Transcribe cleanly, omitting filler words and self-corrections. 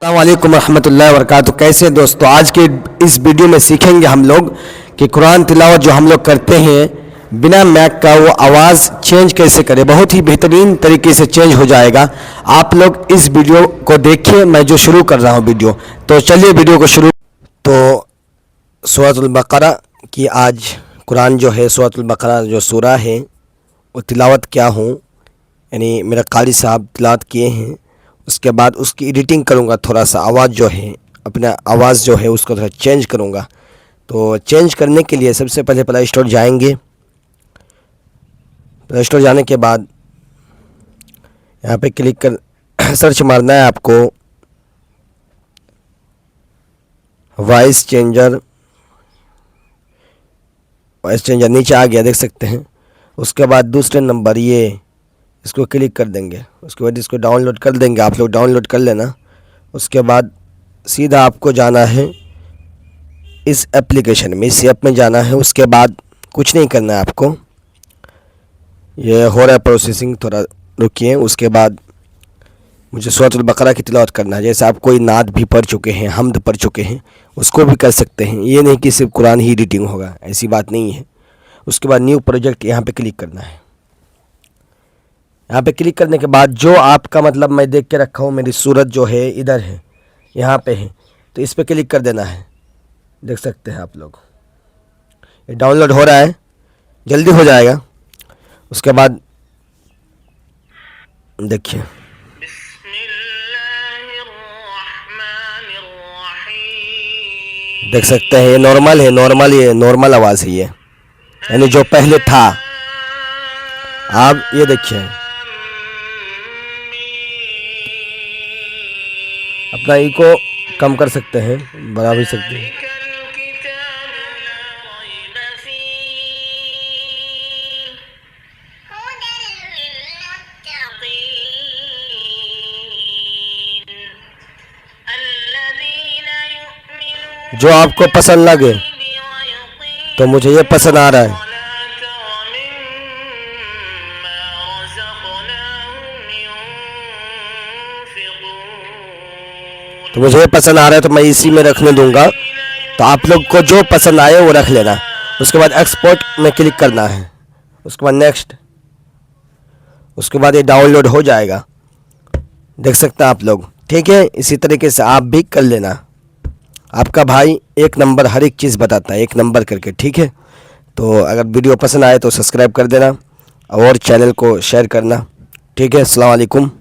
अस्सलाम वालेकुम रहमतुल्लाहि व बरकातुहू। कैसे दोस्तों, आज के इस वीडियो में सीखेंगे हम लोग कि कुरान तिलावत जो हम लोग करते हैं बिना मैक का वो आवाज़ चेंज कैसे करें। बहुत ही बेहतरीन तरीके से चेंज हो जाएगा। आप लोग इस वीडियो को देखिए, मैं जो शुरू कर रहा हूँ वीडियो। तो चलिए वीडियो को शुरू। तो सूरतुल बकरा की आज कुरान जो है, सूरतुल बकरा जो सूरा है वो तिलावत क्या हूँ, यानी मेरा कारी साहब तिलावत किए हैं। उसके बाद उसकी एडिटिंग करूँगा, थोड़ा सा आवाज़ जो है, अपना आवाज़ जो है उसको थोड़ा चेंज करूँगा। तो चेंज करने के लिए सबसे पहले प्ले स्टोर जाएंगे। प्ले स्टोर जाने के बाद यहाँ पे क्लिक कर सर्च मारना है आपको वॉइस चेंजर। वॉइस चेंजर नीचे आ गया, देख सकते हैं। उसके बाद दूसरे नंबर ये इसको क्लिक कर देंगे। उसके बाद इसको डाउनलोड कर देंगे, आप लोग डाउनलोड कर लेना। उसके बाद सीधा आपको जाना है इस एप्लीकेशन में, इस ऐप में जाना है। उसके बाद कुछ नहीं करना है आपको, ये हो रहा है प्रोसेसिंग, थोड़ा रुकिए। उसके बाद मुझे सूरतुल बकरा की तिलावत करना है। जैसे आप कोई नात भी पढ़ चुके हैं, हम्द पढ़ चुके हैं, उसको भी कर सकते हैं। ये नहीं कि सिर्फ कुरान ही एडिटिंग होगा, ऐसी बात नहीं है। उसके बाद न्यू प्रोजेक्ट यहाँ पे क्लिक करना है। यहाँ पे क्लिक करने के बाद जो आपका मतलब मैं देख के रखा हूँ, मेरी सूरत जो है इधर है, यहाँ पे है, तो इस पे क्लिक कर देना है। देख सकते हैं आप लोग, ये डाउनलोड हो रहा है, जल्दी हो जाएगा। उसके बाद देखिए, देख सकते हैं ये नॉर्मल है, ये नॉर्मल आवाज़ है, ये यानी जो पहले था। आप ये देखिए, अपना इको कम कर सकते हैं, बढ़ा भी सकते हैं। जो आपको पसंद लगे, तो मुझे ये पसंद आ रहा है। तो मुझे पसंद आ रहा है तो मैं इसी में रखने दूंगा। तो आप लोग को जो पसंद आए वो रख लेना। उसके बाद एक्सपोर्ट में क्लिक करना है। उसके बाद नेक्स्ट। उसके बाद ये डाउनलोड हो जाएगा, देख सकते हैं आप लोग। ठीक है, इसी तरीके से आप भी कर लेना। आपका भाई एक नंबर हर एक चीज़ बताता है, एक नंबर करके। ठीक है, तो अगर वीडियो पसंद आए तो सब्सक्राइब कर देना और चैनल को शेयर करना। ठीक है, अस्सलाम वालेकुम।